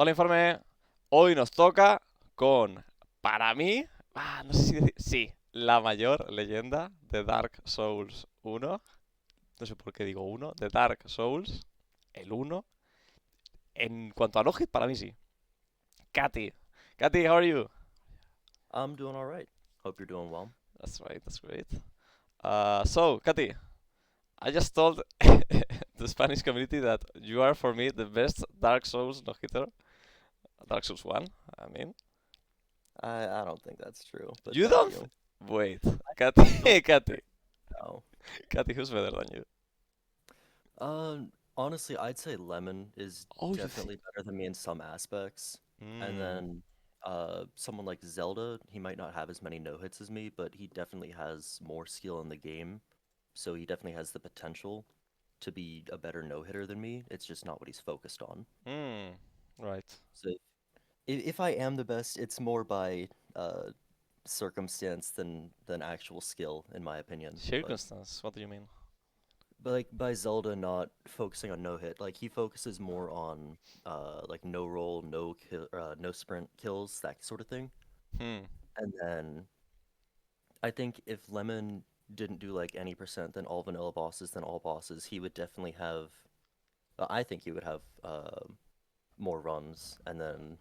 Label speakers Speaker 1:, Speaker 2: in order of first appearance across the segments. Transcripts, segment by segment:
Speaker 1: Hola, Informe. Hoy nos toca con, para mí, no sé si decir, sí, la mayor leyenda de Dark Souls 1. No sé por qué digo 1, de Dark Souls, el 1. En cuanto a No Hit, para mí sí. Katy. Katy, how are you?
Speaker 2: I'm doing all right. Hope you're doing well.
Speaker 1: That's right, that's great. So, Katy, I just told the Spanish community that you are, for me, the best Dark Souls no-hitter. Dark Souls 1, I mean.
Speaker 2: I don't think that's true, but
Speaker 1: You
Speaker 2: thank
Speaker 1: don't?
Speaker 2: you.
Speaker 1: Wait,
Speaker 2: I don't
Speaker 1: Katy, Katy.
Speaker 2: know.
Speaker 1: Katy, who's better than you?
Speaker 2: Honestly, I'd say Lemon is
Speaker 1: Oh, you think?
Speaker 2: definitely better than me in some aspects. And
Speaker 1: Mm,
Speaker 2: then someone like Zelda, he might not have as many no hits as me, but he definitely has more skill in the game. So he definitely has the potential to be a better no hitter than me. It's just not what he's focused on.
Speaker 1: mm, right.
Speaker 2: So if I am the best, it's more by uh circumstance than actual skill, in my opinion.
Speaker 1: Circumstance, what do you mean?
Speaker 2: But like by Zelda not focusing on no hit, like he focuses more on like no roll, no kill, no sprint kills, that sort of thing.
Speaker 1: Hmm,
Speaker 2: And then I think if Lemon didn't do like any percent than all vanilla bosses than all bosses, he would definitely have. I think he would have more runs, and then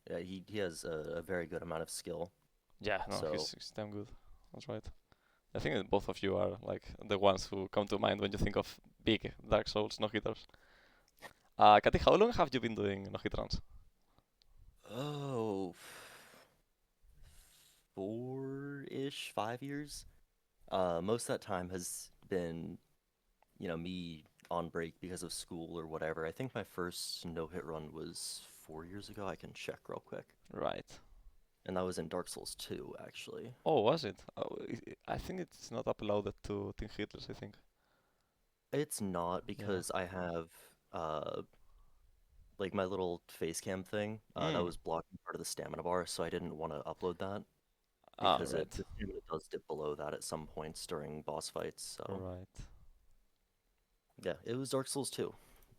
Speaker 2: yeah, he has a very good amount of skill.
Speaker 1: yeah, no,
Speaker 2: So
Speaker 1: he's damn good. That's right. I think that both of you are like the ones who come to mind when you think of big Dark Souls no-hitters. Katy, how long have you been doing no-hit runs?
Speaker 2: oh, 4-ish, 5 years. Most of that time has been, me on break because of school or whatever. I think my first no-hit run was 4 years ago. I can check real quick.
Speaker 1: Right.
Speaker 2: And that was in Dark Souls 2, actually.
Speaker 1: Oh, was it? Oh, I think it's not uploaded to Team Hitlers, I think.
Speaker 2: It's not
Speaker 1: Yeah.
Speaker 2: because I have uh like my little face cam thing that
Speaker 1: Mm.
Speaker 2: was blocking part of the stamina bar, so I didn't want to upload that
Speaker 1: Ah,
Speaker 2: because
Speaker 1: right.
Speaker 2: the stamina does dip below that at some points during boss fights. So
Speaker 1: Right.
Speaker 2: yeah, it was Dark Souls 2,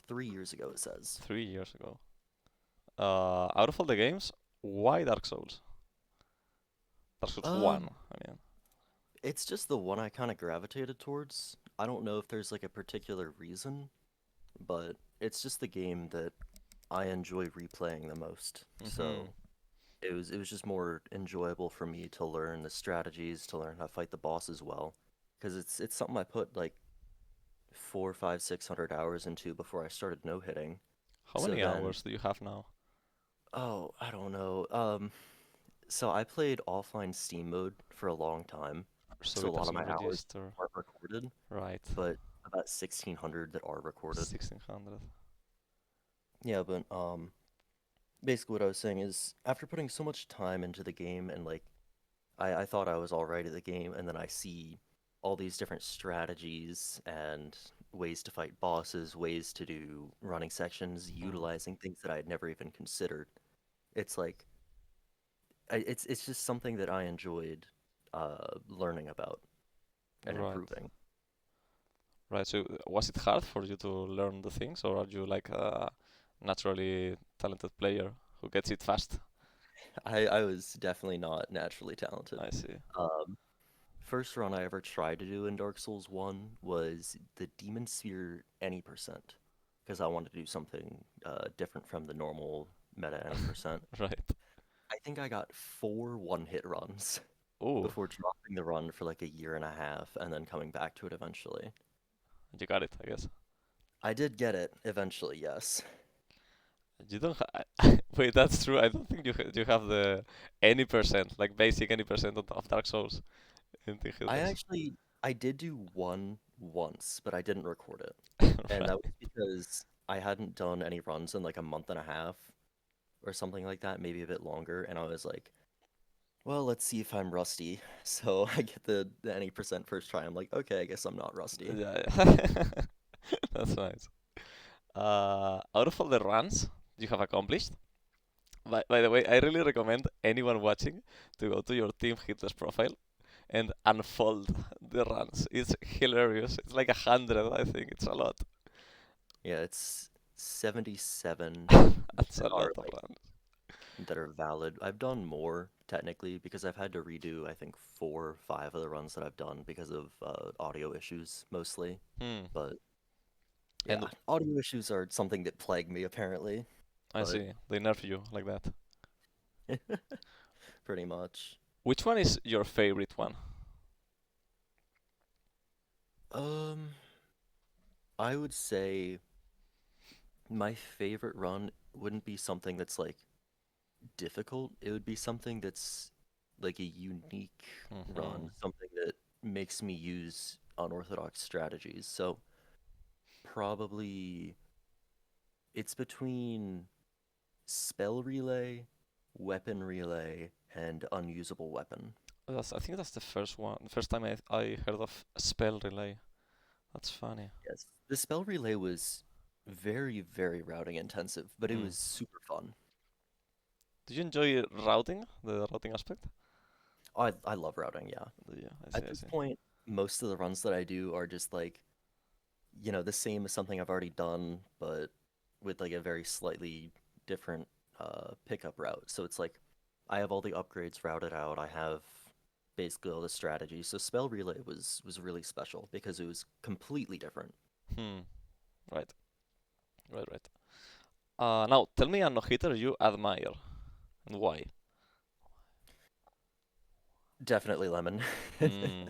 Speaker 2: 3 years ago it says.
Speaker 1: 3 years ago. Out of all the games, why Dark Souls? Dark Souls 1,
Speaker 2: Um,
Speaker 1: I mean.
Speaker 2: It's just the one I kind of gravitated towards. I don't know if there's like a particular reason, but it's just the game that I enjoy replaying the most.
Speaker 1: Mm-hmm.
Speaker 2: So it was just more enjoyable for me to learn the strategies, to learn how to fight the bosses well, because it's something I put like 4, 5, 600 hours into before I started no hitting.
Speaker 1: How
Speaker 2: So
Speaker 1: many
Speaker 2: then,
Speaker 1: hours do you have now?
Speaker 2: oh, I don't know. So I played offline Steam mode for a long time,
Speaker 1: So
Speaker 2: so a
Speaker 1: it
Speaker 2: lot of
Speaker 1: doesn't
Speaker 2: my hours
Speaker 1: register.
Speaker 2: aren't recorded,
Speaker 1: Right.
Speaker 2: but about 1600 that are recorded.
Speaker 1: 1600.
Speaker 2: Yeah, but basically what I was saying is after putting so much time into the game and like I thought I was all right at the game, and then I see all these different strategies and ways to fight bosses, ways to do running sections,
Speaker 1: Hmm.
Speaker 2: utilizing things that I had never even considered. It's like it's just something that I enjoyed learning about and
Speaker 1: Right.
Speaker 2: improving.
Speaker 1: Right. So was it hard for you to learn the things, or are you like a naturally talented player who gets it fast?
Speaker 2: I was definitely not naturally talented.
Speaker 1: I see.
Speaker 2: Um, First run I ever tried to do in Dark Souls 1 was the Demon Sphere any percent, because I wanted to do something different from the normal meta any percent.
Speaker 1: Right.
Speaker 2: I think I got four one-hit runs
Speaker 1: Oh,
Speaker 2: before dropping the run for like a year and a half and then coming back to it eventually.
Speaker 1: you got it, I guess.
Speaker 2: I did get it eventually, yes.
Speaker 1: You don't wait, that's true. I don't think you have the any percent, like basic any percent of Dark Souls in the
Speaker 2: I
Speaker 1: Hitlers.
Speaker 2: actually I did do one once, but I didn't record it. And that
Speaker 1: Right.
Speaker 2: was because I hadn't done any runs in like a month and a half or something like that, maybe a bit longer, and I was like, well, let's see if I'm rusty. So I get the any percent first try. I'm like, okay, I guess I'm not rusty.
Speaker 1: Yeah, yeah. That's nice. Out of all the runs you have accomplished, by the way, I really recommend anyone watching to go to your Team Hitless profile and unfold the runs. It's hilarious. It's like 100, I think. It's a lot.
Speaker 2: Yeah, it's 77
Speaker 1: That's a
Speaker 2: that
Speaker 1: lot
Speaker 2: are
Speaker 1: of
Speaker 2: like
Speaker 1: runs.
Speaker 2: that are valid. I've done more technically because I've had to redo I think 4 or 5 of the runs that I've done because of audio issues mostly.
Speaker 1: Hmm.
Speaker 2: But
Speaker 1: And
Speaker 2: yeah, audio issues are something that plague me apparently.
Speaker 1: I
Speaker 2: But
Speaker 1: see. They nerf you like that.
Speaker 2: pretty much.
Speaker 1: Which one is your favorite one?
Speaker 2: Um, I would say my favorite run wouldn't be something that's like difficult. It would be something that's like a unique
Speaker 1: Mm-hmm.
Speaker 2: run, something that makes me use unorthodox strategies. So probably it's between spell relay, weapon relay, and unusable weapon.
Speaker 1: I think that's the first one. The first time I heard of spell relay. That's funny.
Speaker 2: Yes. The spell relay was very, very routing intensive, but it
Speaker 1: Hmm.
Speaker 2: was super fun.
Speaker 1: Did you enjoy routing, the routing aspect?
Speaker 2: I love routing, yeah.
Speaker 1: Yeah, I see,
Speaker 2: At
Speaker 1: I
Speaker 2: this
Speaker 1: see.
Speaker 2: point, most of the runs that I do are just like, the same as something I've already done, but with like a very slightly different pickup route. So it's like I have all the upgrades routed out. I have basically all the strategies. So spell relay was really special because it was completely different.
Speaker 1: Hmm. Right, right, right. Now tell me a no-hitter you admire and why.
Speaker 2: Definitely Lemon.
Speaker 1: Hmm.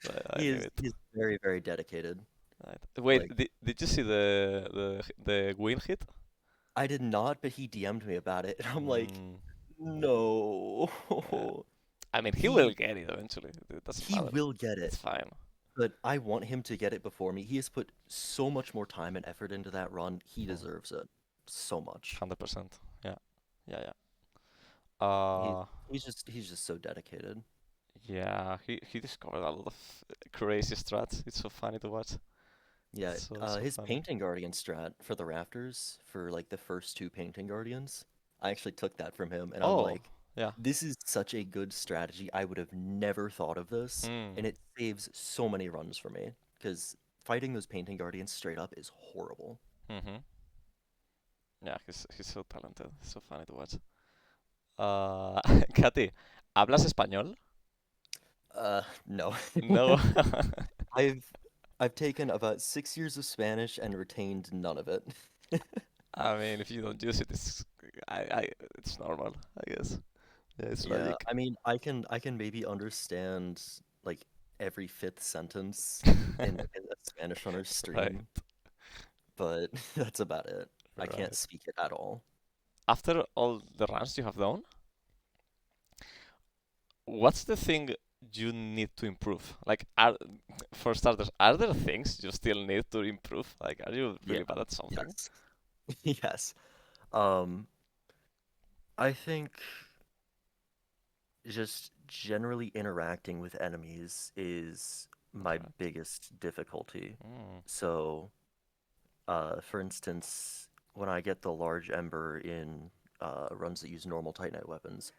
Speaker 1: I
Speaker 2: He
Speaker 1: knew
Speaker 2: is
Speaker 1: it.
Speaker 2: he's very, very dedicated.
Speaker 1: Right. Wait,
Speaker 2: Like
Speaker 1: did you see the win hit?
Speaker 2: I did not, but he DM'd me about it, and I'm like,
Speaker 1: Hmm.
Speaker 2: no.
Speaker 1: Yeah. I mean, he will
Speaker 2: He
Speaker 1: get it eventually. It doesn't
Speaker 2: he
Speaker 1: matter.
Speaker 2: will get it,
Speaker 1: It's fine.
Speaker 2: but I want him to get it before me. He has put so much more time and effort into that run. He
Speaker 1: Hmm.
Speaker 2: deserves it so much.
Speaker 1: 100%. Yeah. Yeah, yeah.
Speaker 2: He
Speaker 1: Uh,
Speaker 2: he's just so dedicated.
Speaker 1: yeah, he discovered a lot of crazy strats. It's so funny to watch.
Speaker 2: Yeah,
Speaker 1: So
Speaker 2: his
Speaker 1: funny.
Speaker 2: painting guardian strat for the rafters for like the first two painting guardians, I actually took that from him, and I'm
Speaker 1: Oh,
Speaker 2: like,
Speaker 1: yeah.
Speaker 2: this is such a good strategy. I would have never thought of this,
Speaker 1: Hmm.
Speaker 2: and it saves so many runs for me because fighting those painting guardians straight up is horrible.
Speaker 1: Mm-hmm. Yeah, he's so talented. It's so funny to watch. Katy, ¿hablas español?
Speaker 2: No.
Speaker 1: No.
Speaker 2: I've I've taken about 6 years of Spanish and retained none of it.
Speaker 1: I mean, if you don't use it, it's normal, I guess. Yeah, it's
Speaker 2: Yeah,
Speaker 1: logic.
Speaker 2: I mean, I can maybe understand like every fifth sentence in a Spanish runner
Speaker 1: Right,
Speaker 2: stream, but that's about it. I can't
Speaker 1: right.
Speaker 2: speak it at all.
Speaker 1: After all the runs you have done, what's the thing you need to improve? Like, for starters, are there things you still need to improve? Like, are you
Speaker 2: Yeah,
Speaker 1: really bad at something?
Speaker 2: yes. Yes. Um, I think just generally interacting with enemies is my
Speaker 1: Interact.
Speaker 2: biggest difficulty.
Speaker 1: Mm,
Speaker 2: So, for instance, when I get the large ember in runs that use normal Titanite weapons,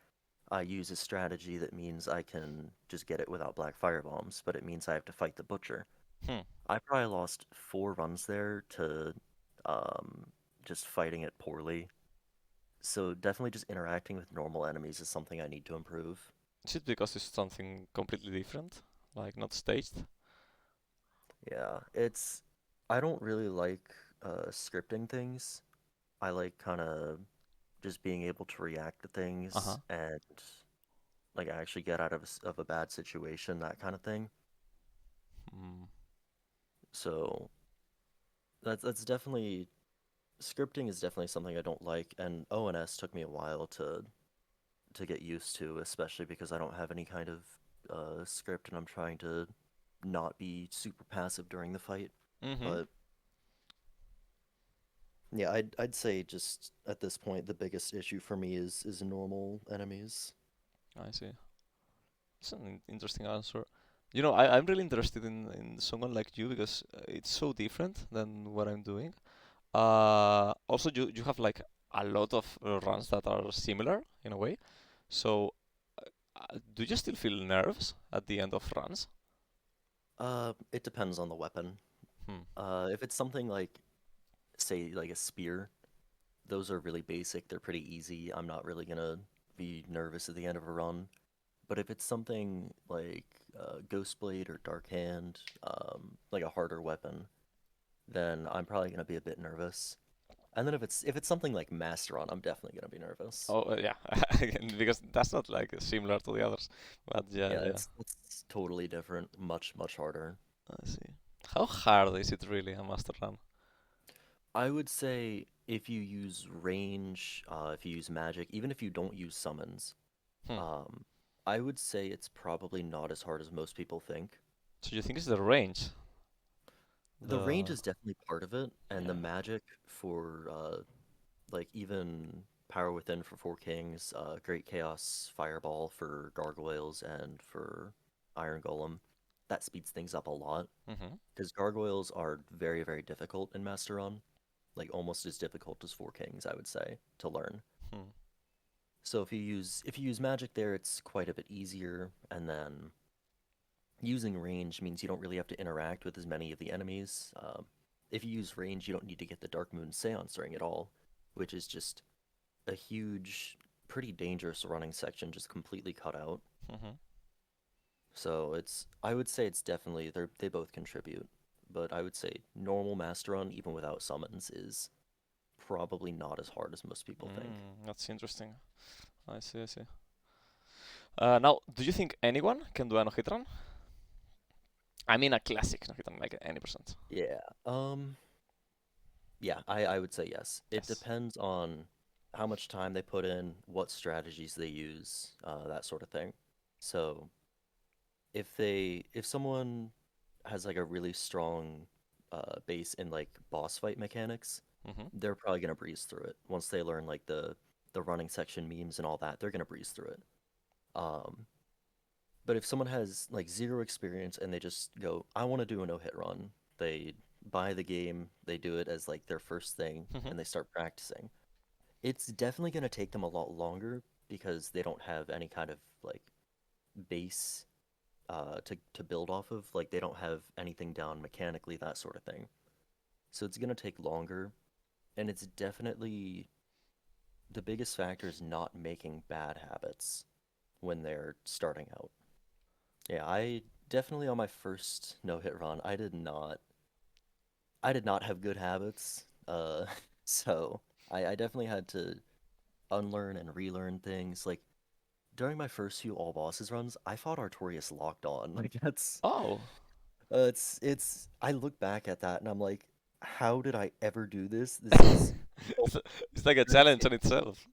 Speaker 2: I use a strategy that means I can just get it without black firebombs, but it means I have to fight the butcher.
Speaker 1: hmm.
Speaker 2: I probably lost 4 runs there to um, just fighting it poorly. So definitely just interacting with normal enemies is something I need to improve.
Speaker 1: Is it because it's something completely different? Like, not staged?
Speaker 2: Yeah, I don't really like scripting things. I like kind of just being able to react to things
Speaker 1: Uh-huh.
Speaker 2: and like actually get out of of a bad situation, that kind of thing.
Speaker 1: Mm,
Speaker 2: So that's definitely scripting is definitely something I don't like, and ONS took me a while to get used to, especially because I don't have any kind of script and I'm trying to not be super passive during the fight.
Speaker 1: mm-hmm.
Speaker 2: But yeah, I'd say just at this point the biggest issue for me is normal enemies.
Speaker 1: I see. It's an interesting answer. I'm really interested in someone like you because it's so different than what I'm doing. Also, you have like a lot of runs that are similar in a way. So, do you still feel nerves at the end of runs?
Speaker 2: It depends on the weapon.
Speaker 1: Hmm.
Speaker 2: If it's something like say like a spear, those are really basic. They're pretty easy. I'm not really gonna be nervous at the end of a run. But if it's something like Ghost Blade or Dark Hand, like a harder weapon, then I'm probably gonna be a bit nervous. And then if it's something like Masteron, I'm definitely gonna be nervous.
Speaker 1: Oh, yeah, again, because that's not like similar to the others. But yeah,
Speaker 2: Yeah,
Speaker 1: yeah,
Speaker 2: it's totally different, much harder.
Speaker 1: I see. How hard is it really, a master run?
Speaker 2: I would say if you use range, if you use magic, even if you don't use summons,
Speaker 1: Hmm.
Speaker 2: um, I would say it's probably not as hard as most people think.
Speaker 1: So you think it's the range?
Speaker 2: The range
Speaker 1: The
Speaker 2: is definitely part of it, and the
Speaker 1: Yeah.
Speaker 2: magic for like even Power Within for Four Kings, Great Chaos Fireball for Gargoyles, and for Iron Golem, that speeds things up a lot.
Speaker 1: Mm-hmm.
Speaker 2: Because Gargoyles are very difficult in Masteron, like almost as difficult as Four Kings, I would say, to learn.
Speaker 1: Hmm.
Speaker 2: So if you use magic there, it's quite a bit easier, and then using range means you don't really have to interact with as many of the enemies. If you use range, you don't need to get the Dark Moon Seance ring at all, which is just a huge, pretty dangerous running section just completely cut out.
Speaker 1: Mm-hmm.
Speaker 2: So I would say it's definitely they both contribute, but I would say normal Master Run, even without summons, is probably not as hard as most people think.
Speaker 1: That's interesting. I see, I see. Now, do you think anyone can do a no-hit run? I mean a classic no-hit run, like any percent.
Speaker 2: Yeah. Yeah, I would say yes. It
Speaker 1: Yes.
Speaker 2: depends on how much time they put in, what strategies they use, that sort of thing. So if someone has like a really strong base in like boss fight mechanics,
Speaker 1: Mm-hmm.
Speaker 2: they're probably gonna breeze through it. Once they learn like the running section memes and all that, they're gonna breeze through it. Um, but if someone has like zero experience and they just go, I want to do a no-hit run, they buy the game, they do it as like their first thing,
Speaker 1: Mm-hmm.
Speaker 2: and they start practicing. It's definitely gonna take them a lot longer because they don't have any kind of like base to build off of. Like they don't have anything down mechanically, that sort of thing. So it's gonna take longer, and it's definitely the biggest factor is not making bad habits when they're starting out. Yeah, I definitely on my first no-hit run, I did not have good habits. So I definitely had to unlearn and relearn things. Like during my first few all bosses runs, I fought Artorias locked on. Like that's
Speaker 1: Oh,
Speaker 2: it's I look back at that and I'm like, how did I ever do this? This is so
Speaker 1: it's, it's like a
Speaker 2: dangerous.
Speaker 1: challenge on itself.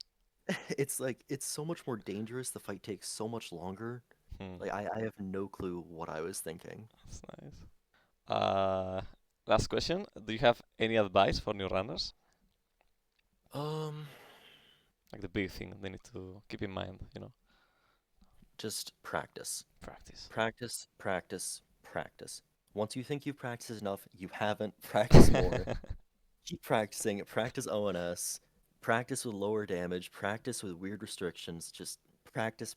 Speaker 2: It's like it's so much more dangerous. The fight takes so much longer.
Speaker 1: Hmm.
Speaker 2: Like I have no clue what I was thinking.
Speaker 1: That's nice. Uh, Last question. Do you have any advice for new runners?
Speaker 2: Um,
Speaker 1: Like the big thing they need to keep in mind.
Speaker 2: just practice.
Speaker 1: Practice.
Speaker 2: Practice. Once you think you've practiced enough, you haven't. Practice more. Keep practicing. Practice ONS. Practice with lower damage. Practice with weird restrictions. Just practice,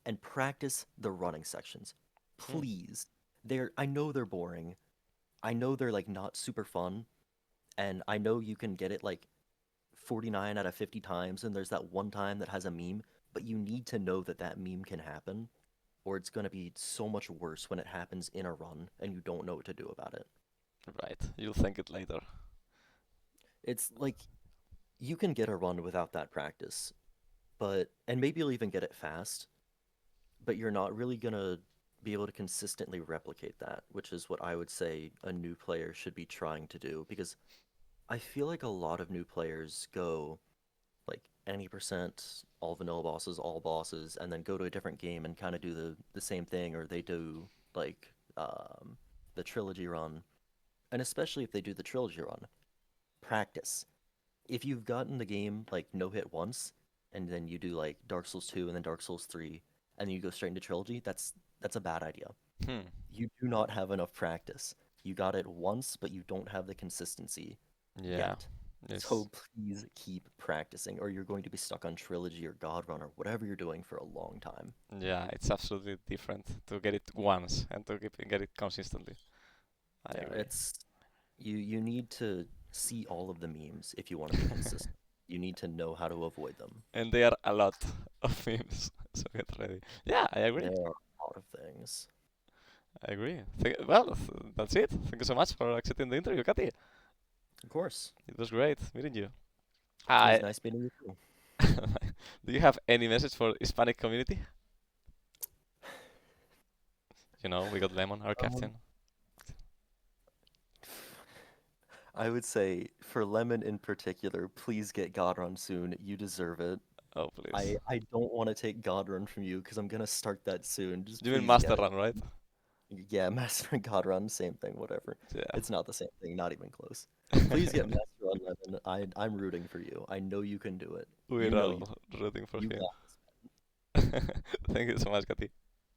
Speaker 2: and practice the running sections.
Speaker 1: Hmm.
Speaker 2: Please. I know they're boring. I know they're like not super fun, and I know you can get it like 49 out of 50 times, and there's that one time that has a meme, but you need to know that that meme can happen, or it's going to be so much worse when it happens in a run and you don't know what to do about it.
Speaker 1: Right. You'll think it later.
Speaker 2: It's like you can get a run without that practice, and maybe you'll even get it fast, but you're not really going to be able to consistently replicate that, which is what I would say a new player should be trying to do, because I feel like a lot of new players go like any percent, all vanilla bosses, all bosses, and then go to a different game and kind of do the same thing, or they do like the trilogy run. And especially if they do the trilogy run, practice. If you've gotten the game like no hit once, and then you do like Dark Souls 2 and then Dark Souls 3, and then you go straight into trilogy, that's a bad idea.
Speaker 1: Hmm.
Speaker 2: You do not have enough practice. You got it once, but you don't have the consistency
Speaker 1: Yeah.
Speaker 2: yet.
Speaker 1: It's
Speaker 2: So please keep practicing, or you're going to be stuck on Trilogy or God Run or whatever you're doing for a long time.
Speaker 1: yeah. It's absolutely different to get it once and to get it consistently. I
Speaker 2: Yeah,
Speaker 1: agree.
Speaker 2: it's you need to see all of the memes if you want to be consistent. You need to know how to avoid them.
Speaker 1: And there are a lot of memes, so get ready. Yeah, I agree.
Speaker 2: There are a lot of things.
Speaker 1: I agree. Well, that's it. Thank you so much for accepting the interview, Katy.
Speaker 2: Of course.
Speaker 1: It was great meeting you.
Speaker 2: It
Speaker 1: I
Speaker 2: was nice meeting you too.
Speaker 1: Do you have any message for Hispanic community? You know, we got Lemon, our captain.
Speaker 2: I would say for Lemon in particular, please get God Run soon. You deserve it.
Speaker 1: Oh, please.
Speaker 2: I don't want to take God Run from you because I'm gonna start that soon. Just
Speaker 1: You mean
Speaker 2: please
Speaker 1: Master
Speaker 2: get it.
Speaker 1: Run, right?
Speaker 2: Yeah, Master and God Run, same thing, whatever.
Speaker 1: Yeah.
Speaker 2: It's not the same thing, not even close. Please get Master Run, Lemon. I'm rooting for you. I know you can do it.
Speaker 1: We're
Speaker 2: You know
Speaker 1: all rooting for
Speaker 2: you
Speaker 1: him.
Speaker 2: got this.
Speaker 1: Thank you so much, Katy.